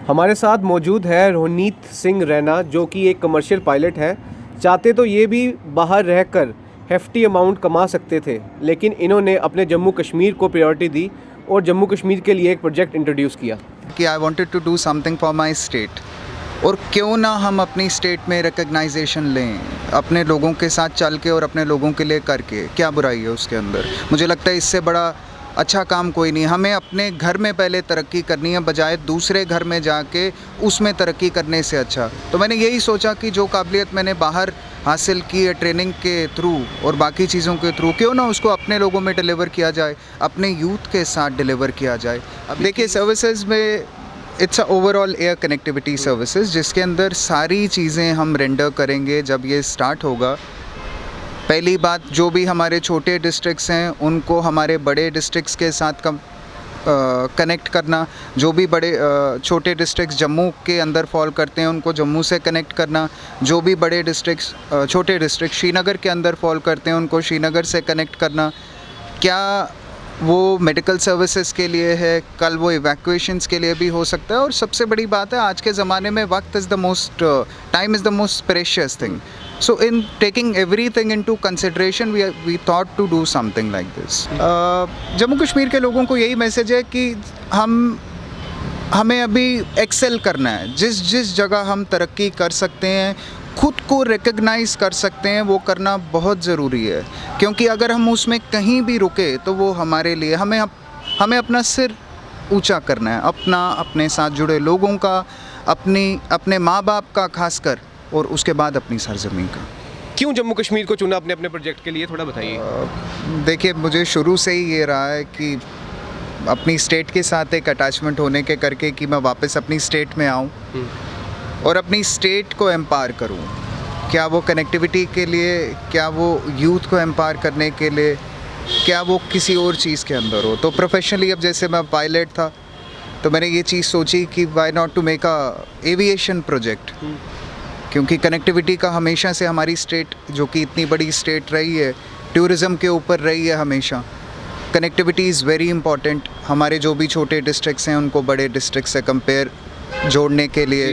हमारे साथ मौजूद है रोहनीत सिंह रैना, जो कि एक कमर्शियल पायलट है। चाहते तो ये भी बाहर रहकर हेफ्टी अमाउंट कमा सकते थे, लेकिन इन्होंने अपने जम्मू कश्मीर को प्रायोरिटी दी और जम्मू कश्मीर के लिए एक प्रोजेक्ट इंट्रोड्यूस किया कि I wanted to do something for my state. और क्यों ना हम अपनी स्टेट में रिकग्नाइजेशन लें, अपने लोगों के साथ चल के और अपने लोगों के लिए करके। क्या बुराई है उसके अंदर? मुझे लगता है इससे बड़ा अच्छा काम कोई नहीं। हमें अपने घर में पहले तरक्की करनी है, बजाय दूसरे घर में जाके उसमें तरक्की करने से अच्छा। तो मैंने यही सोचा कि जो काबिलियत मैंने बाहर हासिल की है ट्रेनिंग के थ्रू और बाकी चीज़ों के थ्रू, क्यों ना उसको अपने लोगों में डिलीवर किया जाए, अपने यूथ के साथ डिलीवर किया जाए। अब देखिए, सर्विसेज में it's a overall air connectivity services, जिसके अंदर सारी चीज़ें हम रेंडर करेंगे जब ये स्टार्ट होगा। पहली बात, जो भी हमारे छोटे डिस्ट्रिक्ट्स हैं उनको हमारे बड़े डिस्ट्रिक्ट्स के साथ कनेक्ट करना। जो भी बड़े छोटे डिस्ट्रिक्ट्स जम्मू के अंदर फॉल करते हैं उनको जम्मू से कनेक्ट करना। जो भी बड़े डिस्ट्रिक्ट्स छोटे डिस्ट्रिक्ट श्रीनगर के अंदर फॉल करते हैं उनको श्रीनगर से कनेक्ट करना। क्या वो मेडिकल सर्विसेज के लिए है, कल वो इवैक्यूएशंस के लिए भी हो सकता है। और सबसे बड़ी बात है, आज के ज़माने में वक्त is the most time is the most precious thing. So in taking everything into consideration, we thought to do something like this. Jammu Kashmir के लोगों को यही मैसेज है कि हमें अभी एक्सेल करना है। जिस जगह हम तरक्की कर सकते हैं, खुद को रिकग्नाइज़ कर सकते हैं, वो करना बहुत ज़रूरी है। क्योंकि अगर हम उसमें कहीं भी रुके तो वो हमारे लिए हमें अपना सिर ऊंचा करना है, अपने साथ जुड़े लोगों का, अपने माँ बाप का खासकर, और उसके बाद अपनी सरजमीन का। क्यों जम्मू कश्मीर को चुना अपने प्रोजेक्ट के लिए, थोड़ा बताइए। देखिए, मुझे शुरू से ही ये रहा है कि अपनी स्टेट के साथ एक अटैचमेंट होने के करके कि मैं वापस अपनी स्टेट में आऊँ और अपनी स्टेट को एम्पावर करूँ। क्या वो कनेक्टिविटी के लिए, क्या वो यूथ को एम्पावर करने के लिए, क्या वो किसी और चीज़ के अंदर हो। तो प्रोफेशनली अब जैसे मैं पायलट था तो मैंने ये चीज़ सोची कि why not to make a aviation project. क्योंकि कनेक्टिविटी का हमेशा से हमारी स्टेट, जो कि इतनी बड़ी स्टेट रही है, टूरिज़म के ऊपर रही है हमेशा। Connectivity is very important. हमारे जो भी छोटे डिस्ट्रिक्ट्स हैं उनको बड़े डिस्ट्रिक्ट से कंपेयर जोड़ने के लिए,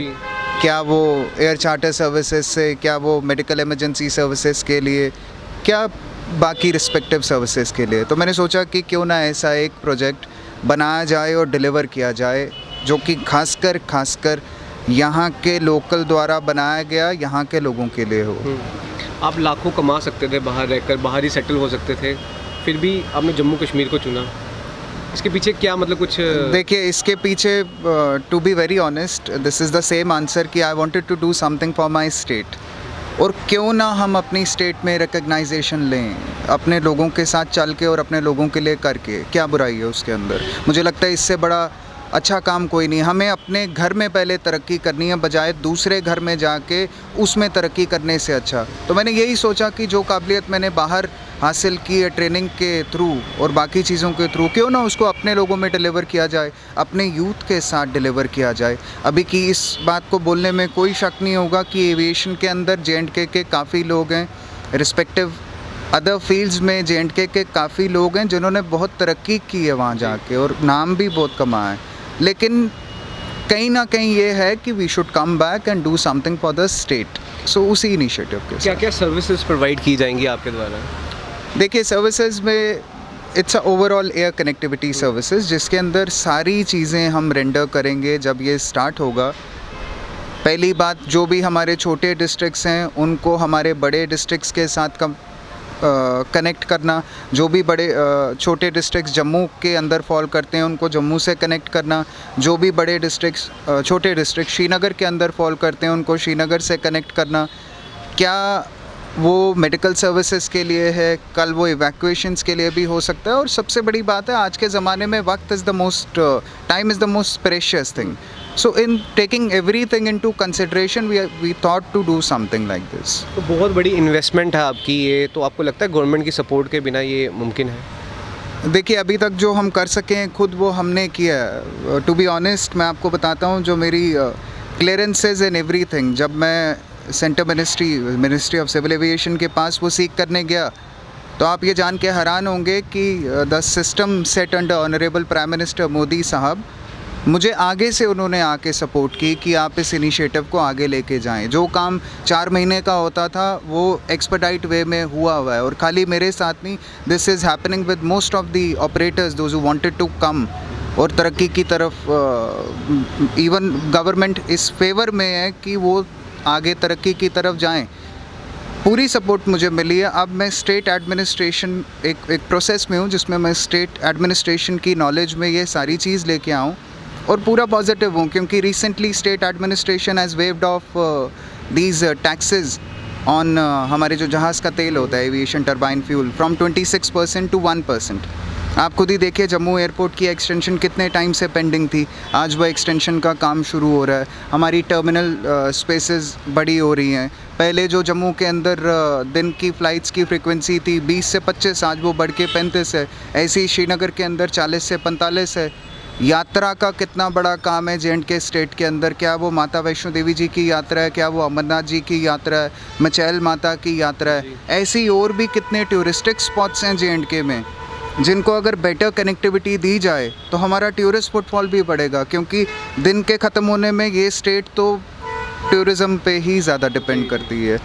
क्या वो एयर चार्टर सर्विसेज से, क्या वो मेडिकल इमरजेंसी सर्विसेज के लिए, क्या बाकी रिस्पेक्टिव सर्विसेज के लिए। तो मैंने सोचा कि क्यों ना ऐसा एक प्रोजेक्ट बनाया जाए और डिलीवर किया जाए, जो कि खासकर यहाँ के लोकल द्वारा बनाया गया, यहाँ के लोगों के लिए हो। आप लाखों कमा सकते थे बाहर रहकर, बाहर ही सेटल हो सकते थे, फिर भी आपने जम्मू कश्मीर को चुना। इसके पीछे क्या मतलब कुछ? देखिए, इसके पीछे to be very honest, this is the same answer कि I wanted to do something for my state. और क्यों ना हम अपनी स्टेट में रिकग्नाइजेशन लें, अपने लोगों के साथ चल के और अपने लोगों के लिए करके। क्या बुराई है उसके अंदर? मुझे लगता है इससे बड़ा अच्छा काम कोई नहीं। हमें अपने घर में पहले तरक्की करनी है, बजाय दूसरे घर में जाके उसमें तरक्की करने से अच्छा। तो मैंने यही सोचा कि जो काबिलियत मैंने बाहर हासिल की है ट्रेनिंग के थ्रू और बाकी चीज़ों के थ्रू, क्यों ना उसको अपने लोगों में डिलीवर किया जाए, अपने यूथ के साथ डिलीवर किया जाए। अभी की इस बात को बोलने में कोई शक नहीं होगा कि एविएशन के अंदर J&K के काफ़ी लोग हैं, रिस्पेक्टिव अदर फील्ड्स में J&K के काफ़ी लोग हैं जिन्होंने बहुत तरक्की की है वहाँ जाके और नाम भी बहुत कमाया है। लेकिन कहीं ना कहीं ये है कि we should come back and do something for the state. So उसी इनिशिएटिव के क्या क्या सर्विसेज प्रोवाइड की जाएंगी आपके द्वारा? देखिए, सर्विसेज में it's a overall air connectivity services, जिसके अंदर सारी चीज़ें हम रेंडर करेंगे जब ये स्टार्ट होगा। पहली बात, जो भी हमारे छोटे डिस्ट्रिक्ट्स हैं उनको हमारे बड़े डिस्ट्रिक्ट्स के साथ कनेक्ट करना। जो भी बड़े छोटे डिस्ट्रिक्ट्स जम्मू के अंदर फॉल करते हैं उनको जम्मू से कनेक्ट करना। जो भी बड़े डिस्ट्रिक्ट्स छोटे डिस्ट्रिक्ट श्रीनगर के अंदर फॉल करते हैं उनको श्रीनगर से कनेक्ट करना। क्या वो मेडिकल सर्विसेज के लिए है, कल वो इवैक्यूएशंस के लिए भी हो सकता है। और सबसे बड़ी बात है, आज के ज़माने में वक्त is the most time is the most precious thing. So in taking everything into consideration, we thought to do something like this. तो बहुत बड़ी इन्वेस्टमेंट है आपकी ये, तो आपको लगता है गवर्नमेंट की सपोर्ट के बिना ये मुमकिन है? देखिए, अभी तक जो हम कर सके हैं खुद वो हमने किया है। टू बी ऑनेस्ट, मैं आपको बताता हूँ, जो मेरी क्लियरेंसेज एंड एवरीथिंग, जब मैं centre ministry of civil aviation के पास वो सीख करने गया, तो आप ये जान के हैरान होंगे कि the system set under honourable prime minister Modi साहब मुझे आगे से उन्होंने आके सपोर्ट की कि आप इस इनिशिएटिव को आगे लेके जाएं। जो काम 4 महीने का होता था वो एक्सपर्टाइट वे में हुआ है, और खाली मेरे साथ नहीं, this is happening with most of the operators those who wanted to come और तरक्की की तरफ। इवन गवर्नमेंट इस फेवर में है कि वो आगे तरक्की की तरफ जाएं। पूरी सपोर्ट मुझे मिली है। अब मैं स्टेट एडमिनिस्ट्रेशन एक प्रोसेस में हूँ जिसमें मैं स्टेट एडमिनिस्ट्रेशन की नॉलेज में ये सारी चीज़ लेके आऊँ, और पूरा पॉजिटिव हूँ क्योंकि recently state administration has waived of these taxes on हमारे जो जहाज़ का तेल होता है, aviation turbine fuel, from 26% to 1%। आप खुद ही देखिए जम्मू एयरपोर्ट की एक्सटेंशन कितने टाइम से पेंडिंग थी, आज वो एक्सटेंशन का काम शुरू हो रहा है। हमारी टर्मिनल स्पेसेस बड़ी हो रही हैं। पहले जो जम्मू के अंदर दिन की फ़्लाइट्स की फ्रीक्वेंसी थी 20 से 25, आज वो बढ़ के 35 है। ऐसे ही श्रीनगर के अंदर 40 से 45 है। यात्रा का कितना बड़ा काम है J&K स्टेट के अंदर, क्या वो माता वैष्णो देवी जी की यात्रा है, क्या वो अमरनाथ जी की यात्रा है, मचैल माता की यात्रा है। ऐसी और भी कितने टूरिस्टिक स्पॉट्स हैं J&K में, जिनको अगर बेटर कनेक्टिविटी दी जाए तो हमारा टूरिस्ट फुटफॉल भी बढ़ेगा, क्योंकि दिन के ख़त्म होने में ये स्टेट तो टूरिज़म पे ही ज़्यादा डिपेंड करती है।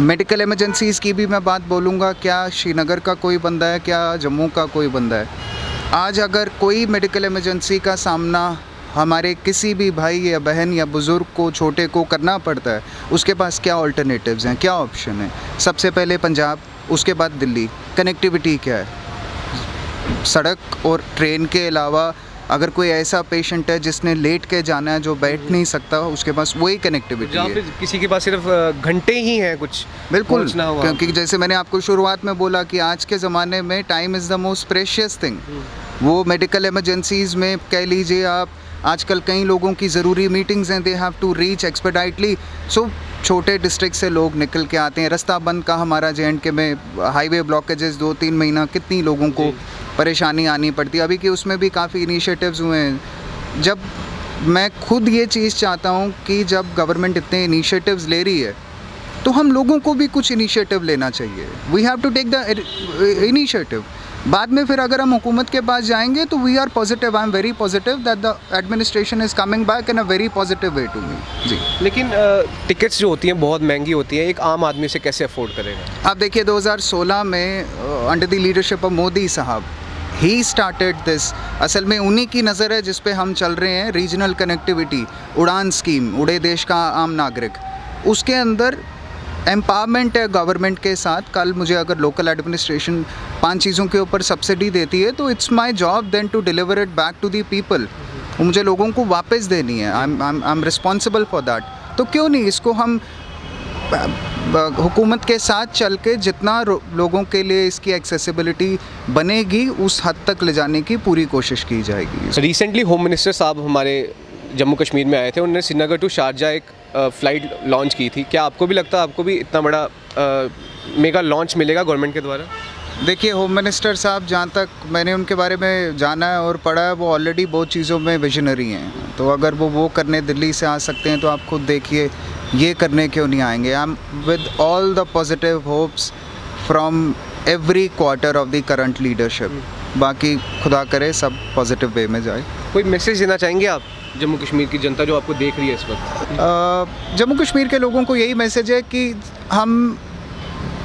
मेडिकल इमरजेंसीज़ की भी मैं बात बोलूँगा, क्या श्रीनगर का कोई बंदा है, क्या जम्मू का कोई बंदा है। आज अगर कोई मेडिकल इमरजेंसी का सामना हमारे किसी भी भाई या बहन या बुज़ुर्ग को, छोटे को करना पड़ता है, उसके पास क्या ऑल्टरनेटिव्स हैं, क्या ऑप्शन है। सबसे पहले पंजाब, उसके बाद दिल्ली। कनेक्टिविटी क्या है, सड़क और ट्रेन के अलावा अगर कोई ऐसा पेशेंट है जिसने लेट के जाना है, जो बैठ नहीं सकता, उसके पास वही कनेक्टिविटी है। किसी के पास सिर्फ घंटे ही हैं कुछ बिल्कुल, पहुंचना हुआ। क्योंकि जैसे मैंने आपको शुरुआत में बोला कि आज के ज़माने में time is the most precious thing. वो मेडिकल इमरजेंसीज़ में कह लीजिए आप, आजकल कई लोगों की ज़रूरी मीटिंग्स हैं, दे हैव टू रीच एक्सपर्टाइटली। सो छोटे डिस्ट्रिक्ट से लोग निकल के आते हैं। रास्ता बंद का हमारा J&K में हाईवे ब्लॉकेजेस 2-3 महीना कितनी लोगों को परेशानी आनी पड़ती है। अभी कि उसमें भी काफ़ी इनिशिएटिव्स हुए हैं। जब मैं खुद ये चीज़ चाहता हूँ कि जब गवर्नमेंट इतने इनिशिएटिव्स ले रही है तो हम लोगों को भी कुछ इनिशिएटिव लेना चाहिए। We have to take the initiative. बाद में फिर अगर हम हुकूमत के पास जाएंगे तो we are positive, I am very positive that the administration is coming back in a very positive way to me. जी, लेकिन टिकट्स जो होती हैं बहुत महंगी होती हैं, एक आम आदमी से कैसे अफोर्ड करेगा। आप देखिए 2016 में under the leadership of Modi साहब, ही स्टार्टेड दिस। असल में उन्हीं की नज़र है जिस पे हम चल रहे हैं। रीजनल कनेक्टिविटी उड़ान स्कीम, उड़े देश का आम नागरिक, उसके अंदर एम्पावरमेंट है गवर्नमेंट के साथ। कल मुझे अगर लोकल एडमिनिस्ट्रेशन 5 चीज़ों के ऊपर सब्सिडी देती है तो it's my job then to deliver it back to the people. मुझे लोगों को वापस देनी है। I am responsible for that. तो क्यों नहीं इसको हम हुकूमत के साथ चल के जितना लोगों के लिए इसकी एक्सेसिबिलिटी बनेगी उस हद तक ले जाने की पूरी कोशिश की जाएगी। रिसेंटली होम मिनिस्टर साहब हमारे जम्मू कश्मीर में आए थे, उन्होंने श्रीनगर टू शारजा एक फ़्लाइट लॉन्च की थी। क्या आपको भी लगता है आपको भी इतना बड़ा मेगा लॉन्च मिलेगा गवर्नमेंट के द्वारा? देखिए, होम मिनिस्टर साहब, जहाँ तक मैंने उनके बारे में जाना है और पढ़ा है, वो ऑलरेडी बहुत चीज़ों में विजनरी हैं। तो अगर वो करने दिल्ली से आ सकते हैं तो आप खुद देखिए ये करने क्यों नहीं आएंगे। I am with all the positive hopes from every quarter of the current leadership. बाकी खुदा करे सब पॉजिटिव वे में जाए। कोई मैसेज देना चाहेंगे आप जम्मू कश्मीर की जनता जो आपको देख रही है इस वक्त? जम्मू कश्मीर के लोगों को यही मैसेज है कि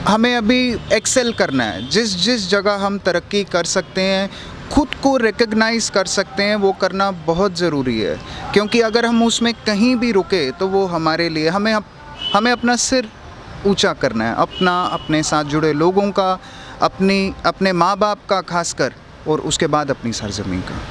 हमें अभी एक्सेल करना है। जिस जगह हम तरक्की कर सकते हैं, खुद को रिकग्नाइज़ कर सकते हैं, वो करना बहुत ज़रूरी है। क्योंकि अगर हम उसमें कहीं भी रुके तो वो हमारे लिए हमें अपना सिर ऊंचा करना है, अपने साथ जुड़े लोगों का, अपने माँ बाप का खासकर, और उसके बाद अपनी सरजमीन का।